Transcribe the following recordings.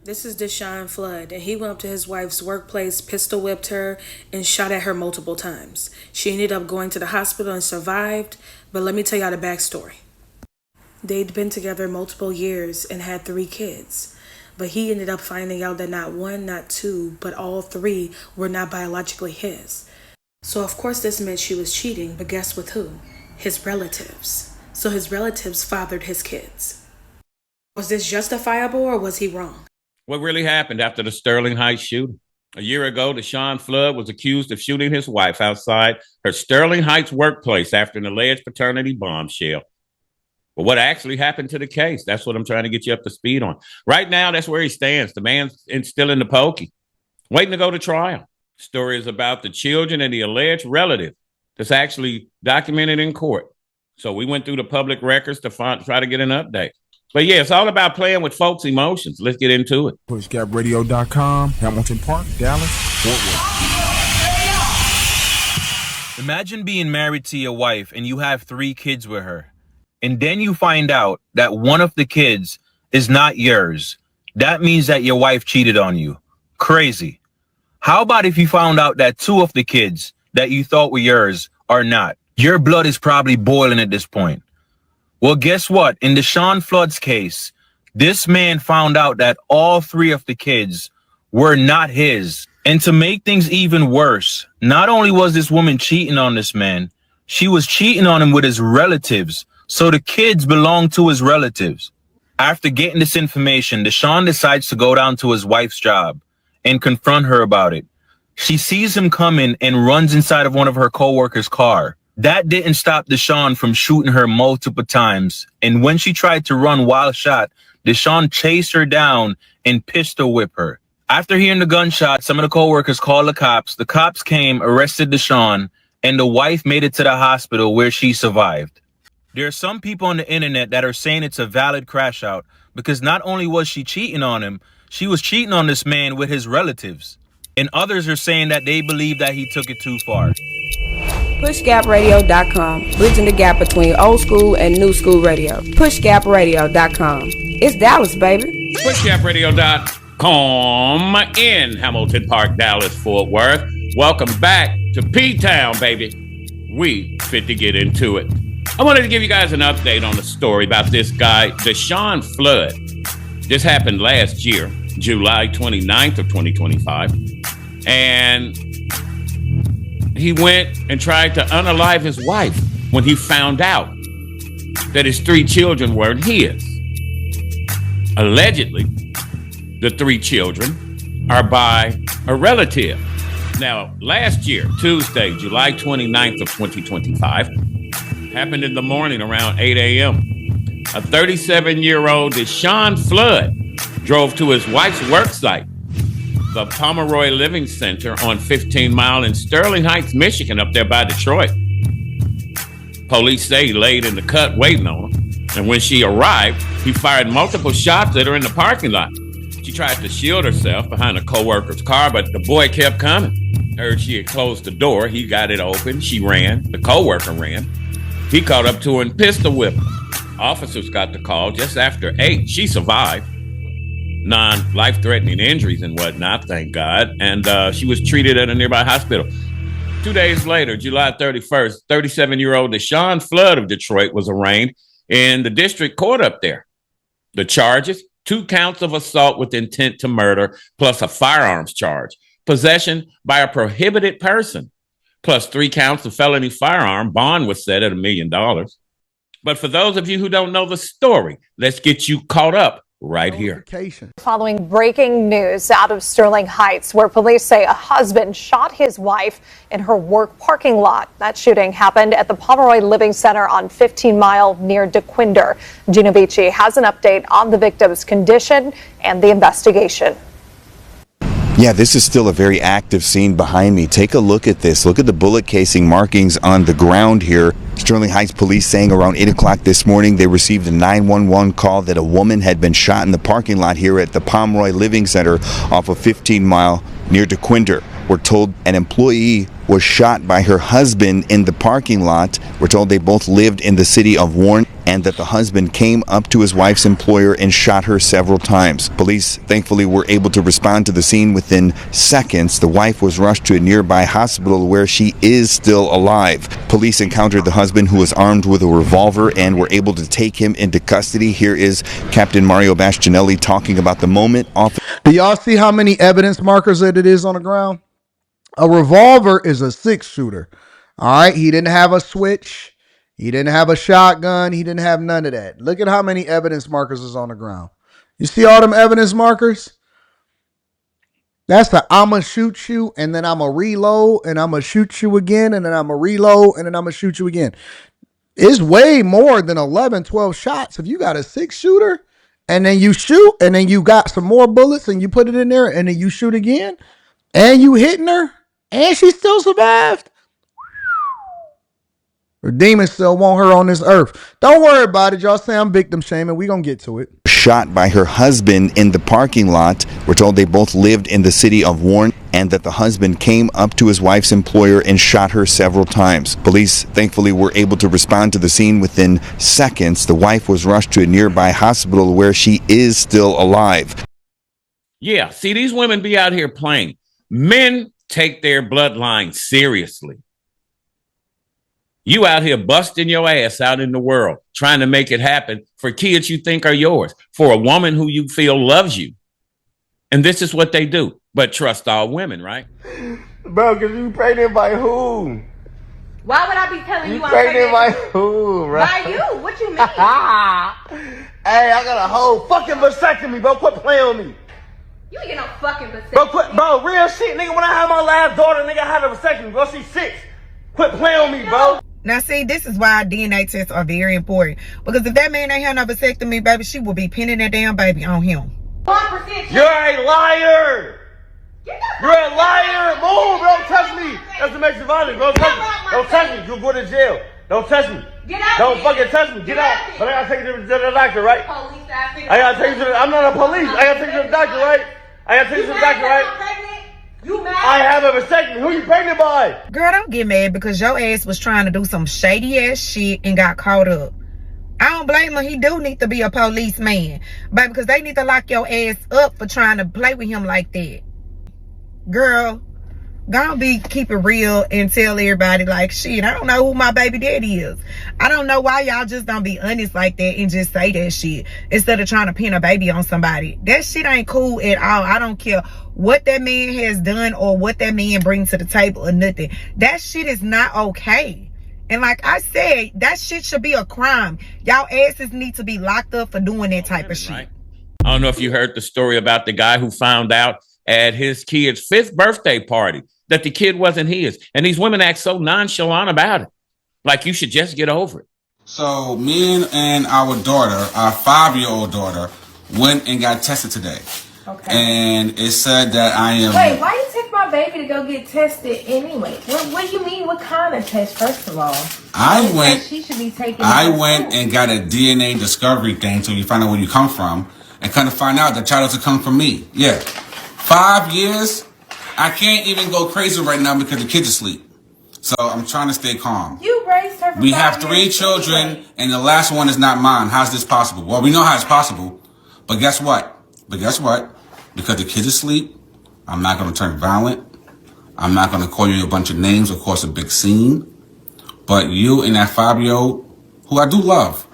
This is Deshawn Flood, and he went up to his wife's workplace, pistol whipped her, and shot at her multiple times. She ended up going to the hospital and survived, but let me tell y'all the backstory. They'd been together multiple years and had 3 kids, but he ended up finding out that not one, not two, but all 3 were not biologically his. So of course this meant she was cheating, but guess with who? His relatives. So his relatives fathered his kids. Was this justifiable or was he wrong? What really happened after the Sterling Heights shooting? A year ago, Deshawn Flood was accused of shooting his wife outside her Sterling Heights workplace after an alleged paternity bombshell. But what actually happened to the case? That's what I'm trying to get you up to speed on. Right now, that's where he stands. The man's still in the pokey, waiting to go to trial. Story is about the children and the alleged relative that's actually documented in court. So we went through the public records to try to get an update. But yeah, it's all about playing with folks' emotions. Let's get into it. PushGapRadio.com, Hamilton Park, Dallas, Fort Worth. Imagine being married to your wife and you have 3 kids with her. And then you find out that one of the kids is not yours. That means that your wife cheated on you. Crazy. How about if you found out that 2 of the kids that you thought were yours are not? Your blood is probably boiling at this point. Well, guess what? In Deshawn Flood's case, this man found out that all 3 of the kids were not his. And to make things even worse, not only was this woman cheating on this man, she was cheating on him with his relatives. So the kids belong to his relatives. After getting this information, Deshawn decides to go down to his wife's job and confront her about it. She sees him coming and runs inside of one of her coworkers' car. That didn't stop Deshawn from shooting her multiple times. And when she tried to run while shot, Deshawn chased her down and pistol whipped her. After hearing the gunshot, some of the coworkers called the cops. The cops came, arrested Deshawn, and the wife made it to the hospital where she survived. There are some people on the internet that are saying it's a valid crash out because not only was she cheating on him, she was cheating on this man with his relatives. And others are saying that they believe that he took it too far. PushGapRadio.com, bridging the gap between old school and new school radio. PushGapRadio.com. It's Dallas, baby. PushGapRadio.com in Hamilton Park, Dallas, Fort Worth. Welcome back to P-Town, baby. We fit to get into it. I wanted to give you guys an update on the story about this guy, Deshawn Flood. This happened last year, July 29th of 2025. And he went and tried to unalive his wife when he found out that his 3 children weren't his. Allegedly, the 3 children are by a relative. Now, last year, Tuesday, July 29th of 2025, happened in the morning around 8 a.m. A 37-year-old Deshawn Flood drove to his wife's work site, the Pomeroy Living Center on 15 Mile in Sterling Heights, Michigan, up there by Detroit. Police say he laid in the cut waiting on her. And when she arrived, he fired multiple shots at her in the parking lot. She tried to shield herself behind a coworker's car, but the boy kept coming. Heard she had closed the door. He got it open. She ran. The coworker ran. He caught up to her and pistol whipped her. Officers got the call just after 8. She survived. Non-life-threatening injuries and whatnot, thank God. And she was treated at a nearby hospital. 2 days later, July 31st, 37-year-old Deshawn Flood of Detroit was arraigned in the district court up there. The charges, 2 counts of assault with intent to murder, plus a firearms charge, possession by a prohibited person, plus 3 counts of felony firearm. Bond was set at $1 million. But for those of you who don't know the story, let's get you caught up right here. Following breaking news out of Sterling Heights, where police say a husband shot his wife in her work parking lot. That shooting happened at the Pomeroy Living Center on 15 Mile near DeQuinder. Gina Beachy has an update on the victim's condition and the investigation. Yeah, this is still a very active scene behind me. Take a look at this. Look at the bullet casing markings on the ground here. Sterling Heights police saying around 8 o'clock this morning they received a 911 call that a woman had been shot in the parking lot here at the Pomeroy Living Center off of 15 Mile near DeQuinder. We're told an employee was shot by her husband in the parking lot. We're told they both lived in the city of Warren. and that the husband came up to his wife's employer and shot her several times. Police thankfully were able to respond to the scene within seconds. The wife was rushed to a nearby hospital where she is still alive. Police encountered the husband, who was armed with a revolver, and were able to take him into custody. Here is Captain Mario Bastianelli talking about the moment. Do y'all see how many evidence markers that it is on the ground? A revolver is a 6-shooter. All right, he didn't have a switch. He didn't have a shotgun. He didn't have none of that. Look at how many evidence markers is on the ground. You see all them evidence markers? That's the I'ma shoot you, and then I'ma reload, and I'ma shoot you again, and then I'ma reload, and then I'ma shoot you again. It's way more than 11, 12 shots. If you got a 6-shooter, and then you shoot, and then you got some more bullets, and you put it in there, and then you shoot again, and you hitting her, and she still survived. The demons still want her on this earth. Don't worry about it. Y'all say I'm victim shaming. We gonna get to it. Shot by her husband in the parking lot. We're told they both lived in the city of Warren, and that the husband came up to his wife's employer and shot her several times. Police thankfully were able to respond to the scene within seconds. The wife was rushed to a nearby hospital where she is still alive. Yeah, see, these women be out here playing. Men take their bloodline seriously. You out here busting your ass out in the world, trying to make it happen for kids you think are yours, for a woman who you feel loves you. And this is what they do. But trust all women, right? Bro, because you pregnant by who? Why would I be telling you I'm pregnant by who, bro? By you? What you mean? Hey, I got a whole fucking vasectomy, bro. Quit playing with me. You ain't get no fucking vasectomy. Bro, real shit, nigga. When I had my last daughter, nigga, I had a vasectomy, bro. She's 6. Quit playing with me, bro. Now, see, this is why DNA tests are very important. Because if that man ain't had no vasectomy, baby, she will be pinning that damn baby on him. 1% You're a liar. You're a liar. Move, don't touch me. That's domestic violence, bro. Don't touch me. You'll go to jail. Don't touch me. Get out. Don't fucking touch me. Get out. But I gotta take you to the doctor, right? Police, I gotta take you to the, I'm not a police. I gotta take you to the doctor, right? I gotta take you to the doctor, right? You mad? I have a vasectomy. Who you pregnant by? Girl, don't get mad because your ass was trying to do some shady ass shit and got caught up. I don't blame him. He do need to be a policeman. But because they need to lock your ass up for trying to play with him like that. Girl, gonna keep it real and tell everybody like, shit, I don't know who my baby daddy is. I don't know why y'all just don't be honest like that and just say that shit instead of trying to pin a baby on somebody. That shit ain't cool at all. I don't care what that man has done or what that man brings to the table or nothing. That shit is not okay. And like I said, that shit should be a crime. Y'all asses need to be locked up for doing that type of shit. Right? I don't know if you heard the story about the guy who found out at his kid's 5th birthday party that the kid wasn't his. And these women act so nonchalant about it. Like you should just get over it. So me and our daughter, our 5-year-old daughter, went and got tested today. Okay. And it said that I am... Wait, why you take my baby to go get tested anyway? What do you mean? What kind of test, first of all? She should be taking I went and got a DNA discovery thing so you find out where you come from. And kind of find out the child doesn't come from me. Yeah. 5 years, I can't even go crazy right now because the kids are asleep. So I'm trying to stay calm. You raised her for We 5 have 3 years children, anyway. and the last one is not mine. How's this possible? Well, we know how it's possible. But guess what? Because the kids are asleep, I'm not going to turn violent. I'm not going to call you a bunch of names or cause a big scene. But you and that 5-year-old, who I do love,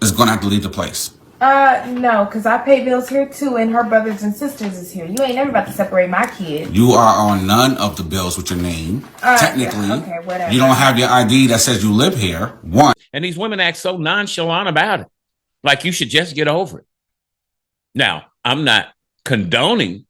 is going to have to leave the place. No, because I pay bills here too, and her brothers and sisters is here. You ain't never about to separate my kid. You are on none of the bills with your name. Technically, yeah, okay, whatever. You don't have your ID that says you live here. One. And these women act so nonchalant about it. Like you should just get over it. Now, I'm not condoning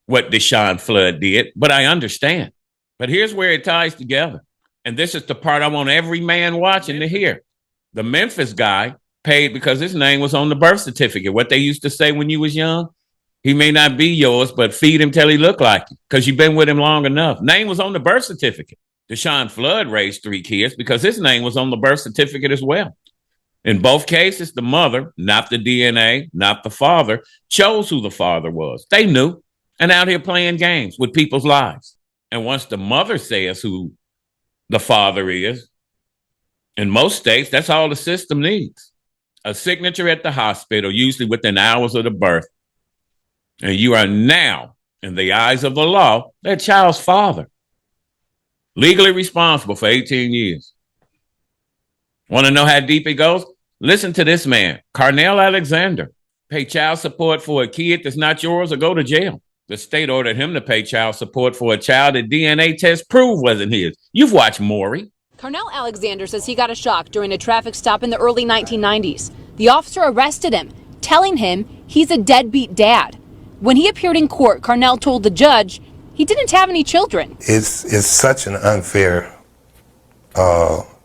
what Deshawn Flood did, but I understand. But here's where it ties together. And this is the part I want every man watching to hear. The Memphis guy paid because his name was on the birth certificate. What they used to say when you was young, he may not be yours, but feed him till he look like you because you've been with him long enough. Name was on the birth certificate. Deshawn Flood raised 3 kids because his name was on the birth certificate as well. In both cases, the mother, not the DNA, not the father, chose who the father was. They knew, and out here playing games with people's lives. And once the mother says who the father is, In most states, that's all the system needs. A signature at the hospital, usually within hours of the birth. And you are now, in the eyes of the law, that child's father. Legally responsible for 18 years. Want to know how deep it goes? Listen to this man, Carnell Alexander. Pay child support for a kid that's not yours or go to jail. The state ordered him to pay child support for a child that DNA tests prove wasn't his. You've watched Maury. Carnell Alexander says he got a shock during a traffic stop in the early 1990s. The officer arrested him, telling him he's a deadbeat dad. When he appeared in court, Carnell told the judge he didn't have any children. It's such an unfair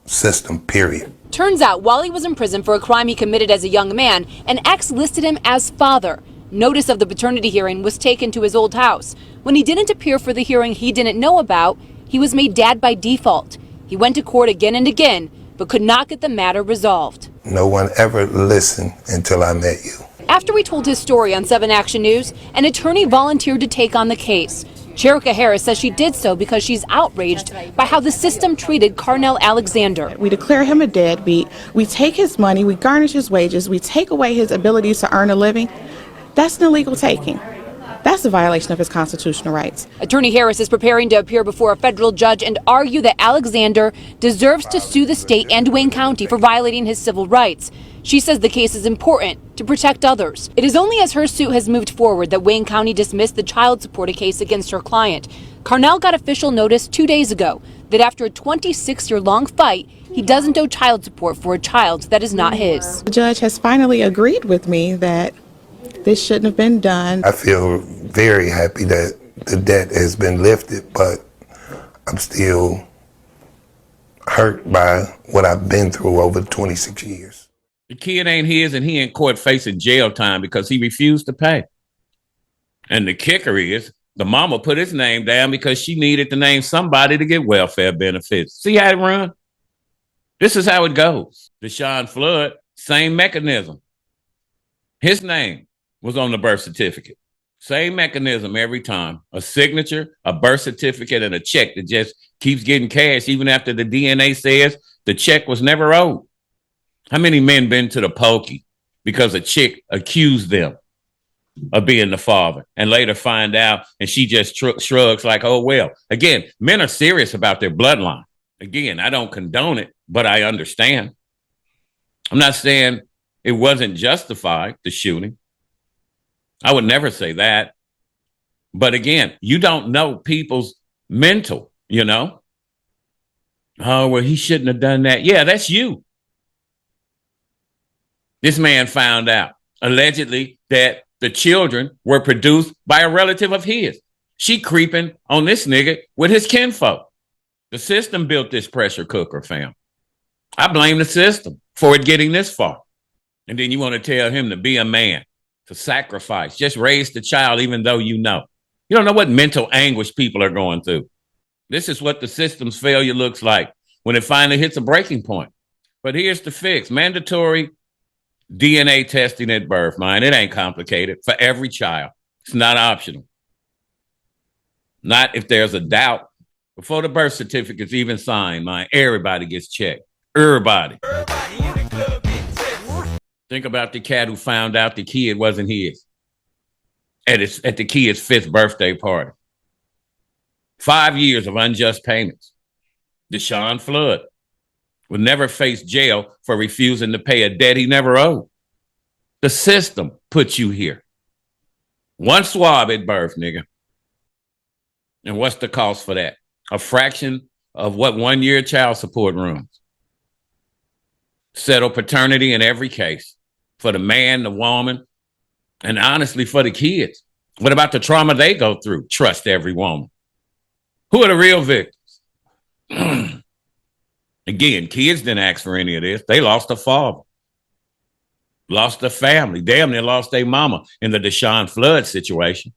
system, period. Turns out, while he was in prison for a crime he committed as a young man, an ex listed him as father. Notice of the paternity hearing was taken to his old house. When he didn't appear for the hearing he didn't know about, he was made dad by default. He went to court again and again, but could not get the matter resolved. No one ever listened until I met you. After he told his story on 7 Action News, an attorney volunteered to take on the case. Cherika Harris says she did so because she's outraged by how the system treated Carnell Alexander. We declare him a deadbeat. We take his money, we garnish his wages, we take away his ability to earn a living. That's an illegal taking. That's a violation of his constitutional rights. Attorney Harris is preparing to appear before a federal judge and argue that Alexander deserves to sue the state and Wayne County for violating his civil rights. She says the case is important to protect others. It is only as her suit has moved forward that Wayne County dismissed the child support case against her client. Carnell got official notice 2 days ago that after a 26-year-long fight, he doesn't owe child support for a child that is not his. The judge has finally agreed with me that this shouldn't have been done. I feel very happy that the debt has been lifted, but I'm still hurt by what I've been through over 26 years. The kid ain't his, and he in court facing jail time because he refused to pay. And the kicker is, the mama put his name down because she needed to name somebody to get welfare benefits. See how it run? This is how it goes. Deshawn Flood, same mechanism. His name was on the birth certificate. Same mechanism every time. A signature, a birth certificate, and a check that just keeps getting cashed even after the DNA says the check was never owed. How many men been to the pokey because a chick accused them of being the father and later find out and she just shrugs like, oh, well. Again, men are serious about their bloodline. Again, I don't condone it, but I understand. I'm not saying it wasn't justified, the shooting. I would never say that. But again, you don't know people's mental, you know? Oh, well, he shouldn't have done that. Yeah, that's you. This man found out, allegedly, that the children were produced by a relative of his. She creeping on this nigga with his kinfolk. The system built this pressure cooker, fam. I blame the system for it getting this far. And then you want to tell him to be a man, to sacrifice, just raise the child even though you know. You don't know what mental anguish people are going through. This is what the system's failure looks like when it finally hits a breaking point. But here's the fix. Mandatory DNA testing at birth, man. It ain't complicated for every child. It's not optional. Not if there's a doubt. Before the birth certificate's even signed, man, everybody gets checked. Everybody. Think about the cat who found out the kid wasn't his at the kid's 5th birthday party. 5 years of unjust payments. Deshawn Flood will never face jail for refusing to pay a debt he never owed. The system put you here. One swab at birth, nigga. And what's the cost for that? A fraction of what 1 year child support runs. Settle paternity in every case for the man, the woman, and honestly for the kids. What about the trauma they go through? Trust every woman. Who are the real victims? Again, kids didn't ask for any of this. They lost a father, lost a family, damn near lost their mama in the Deshawn Flood situation.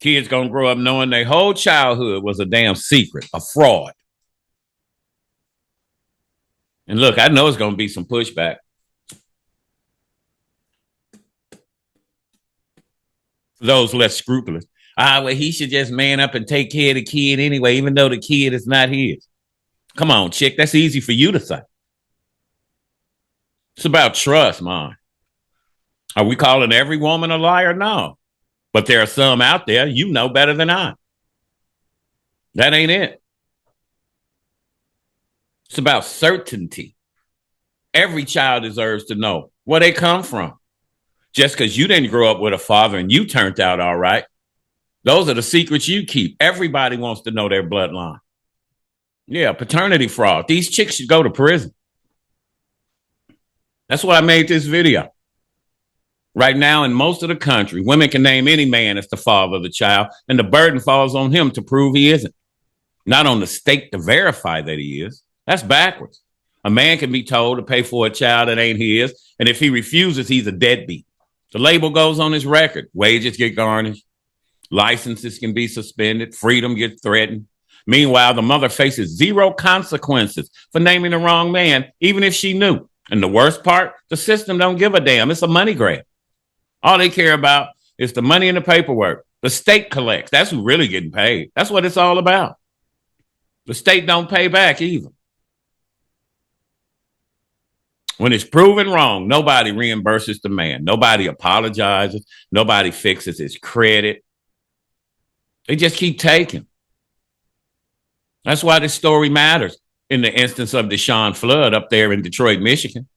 Kids gonna grow up knowing their whole childhood was a damn secret, a fraud. And look, I know it's gonna be some pushback. For those less scrupulous. Well, he should just man up and take care of the kid anyway, even though the kid is not his. Come on, chick. That's easy for you to say. It's about trust, man. Are we calling every woman a liar? No. But there are some out there you know better than I. That ain't it. It's about certainty. Every child deserves to know where they come from. Just because you didn't grow up with a father and you turned out all right, those are the secrets you keep. Everybody wants to know their bloodline. Yeah, paternity fraud. These chicks should go to prison. That's why I made this video. Right now, in most of the country, women can name any man as the father of the child, and the burden falls on him to prove he isn't. Not on the state to verify that he is. That's backwards. A man can be told to pay for a child that ain't his, and if he refuses, he's a deadbeat. The label goes on his record. Wages get garnished. Licenses can be suspended. Freedom gets threatened. Meanwhile, the mother faces zero consequences for naming the wrong man, even if she knew. And the worst part, the system don't give a damn. It's a money grab. All they care about is the money and the paperwork. The state collects. That's who's really getting paid. That's what it's all about. The state don't pay back either. When it's proven wrong, nobody reimburses the man. Nobody apologizes. Nobody fixes his credit. They just keep taking. That's why this story matters in the instance of Deshawn Flood up there in Detroit, Michigan.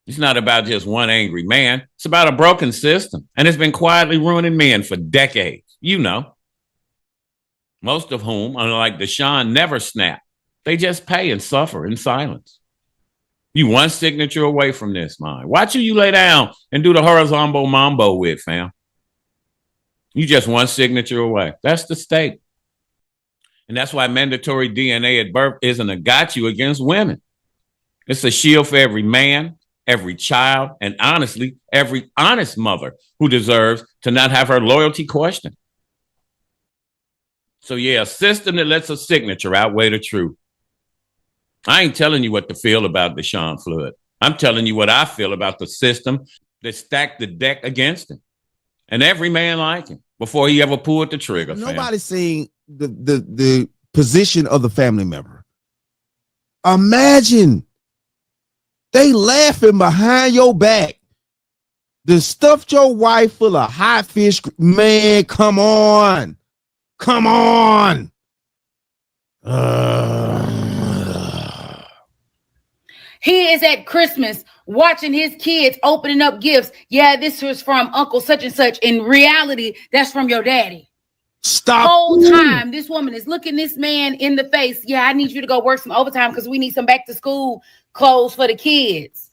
It's not about just one angry man. It's about a broken system. And it's been quietly ruining men for decades. You know. Most of whom, unlike Deshawn, never snap. They just pay and suffer in silence. You one signature away from this, man. Watch who you lay down and do the horizontal mambo with, fam. You just one signature away. That's the state. And that's why mandatory DNA at birth isn't a gotcha against women. It's a shield for every man, every child, and honestly, every honest mother who deserves to not have her loyalty questioned. So yeah, a system that lets a signature outweigh the truth. I ain't telling you what to feel about Deshawn Flood. I'm telling you what I feel about the system that stacked the deck against him. And every man like him before he ever pulled the trigger. Nobody's seeing the position of the family member. Imagine they laughing behind your back. They stuffed your wife full of hot fish. Man, come on. Come on. He is at Christmas watching his kids opening up gifts. Yeah, this was from Uncle such and such. In reality, that's from your daddy. Stop. The whole time, this woman is looking this man in the face. Yeah, I need you to go work some overtime because we need some back to school clothes for the kids.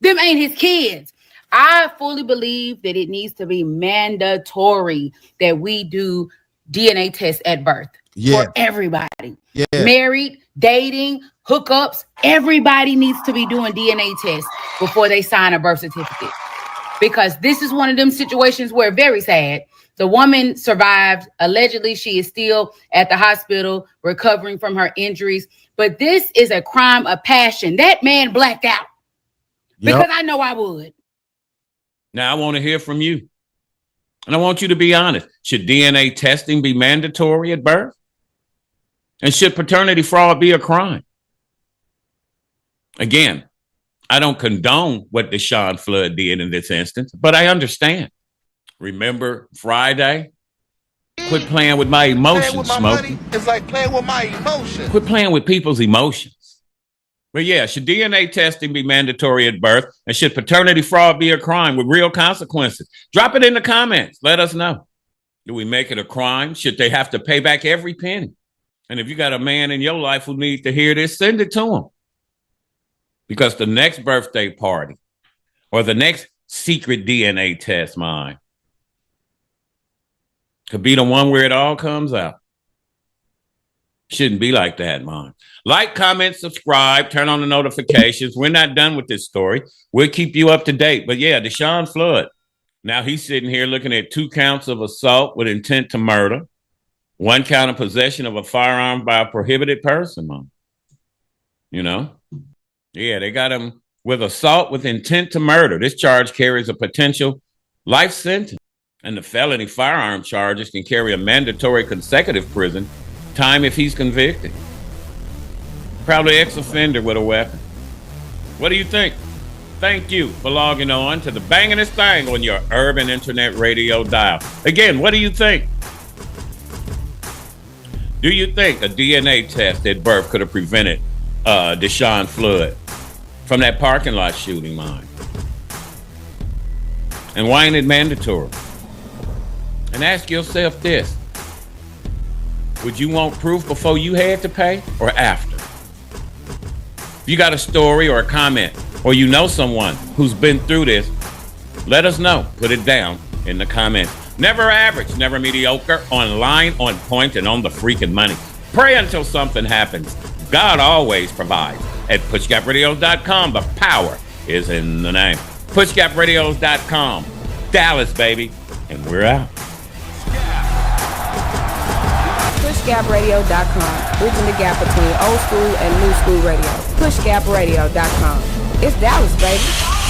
Them ain't his kids. I fully believe that it needs to be mandatory that we do DNA tests at birth for everybody. Yeah. Married, dating, hookups, everybody needs to be doing DNA tests before they sign a birth certificate. Because this is one of them situations where, very sad, the woman survived. Allegedly, she is still at the hospital recovering from her injuries. But this is a crime of passion. That man blacked out. Because I know I would. Now, I want to hear from you. And I want you to be honest. Should DNA testing be mandatory at birth? And should paternity fraud be a crime? Again, I don't condone what Deshawn Flood did in this instance, but I understand. Remember Friday? Quit playing with my emotions, Smokey. It's like playing with my emotions. Quit playing with people's emotions. But yeah, should DNA testing be mandatory at birth? And should paternity fraud be a crime with real consequences? Drop it in the comments. Let us know. Do we make it a crime? Should they have to pay back every penny? And if you got a man in your life who needs to hear this, send it to him. Because the next birthday party or the next secret DNA test, mine, could be the one where it all comes out. Shouldn't be like that, mine. Like, comment, subscribe, turn on the notifications. We're not done with this story. We'll keep you up to date. But yeah, Deshawn Flood. Now he's sitting here looking at 2 counts of assault with intent to murder, 1 count of possession of a firearm by a prohibited person, mom. You know? Yeah, they got him with assault with intent to murder. This charge carries a potential life sentence. And the felony firearm charges can carry a mandatory consecutive prison time if he's convicted. Probably ex-offender with a weapon. What do you think? Thank you for logging on to the bangingest thing on your urban internet radio dial. Again, what do you think? Do you think a DNA test at birth could have prevented Deshawn Flood from that parking lot shooting line? And why ain't it mandatory? And ask yourself this. Would you want proof before you had to pay or after? If you got a story or a comment, or you know someone who's been through this, let us know. Put it down in the comments. Never average, never mediocre, online, on point, and on the freaking money. Pray until something happens. God always provides. At pushgapradios.com, the power is in the name. Pushgapradios.com. Dallas, baby. And we're out. PushGapRadio.com, bridging the gap between old school and new school radio. PushGapRadio.com. It's Dallas, baby.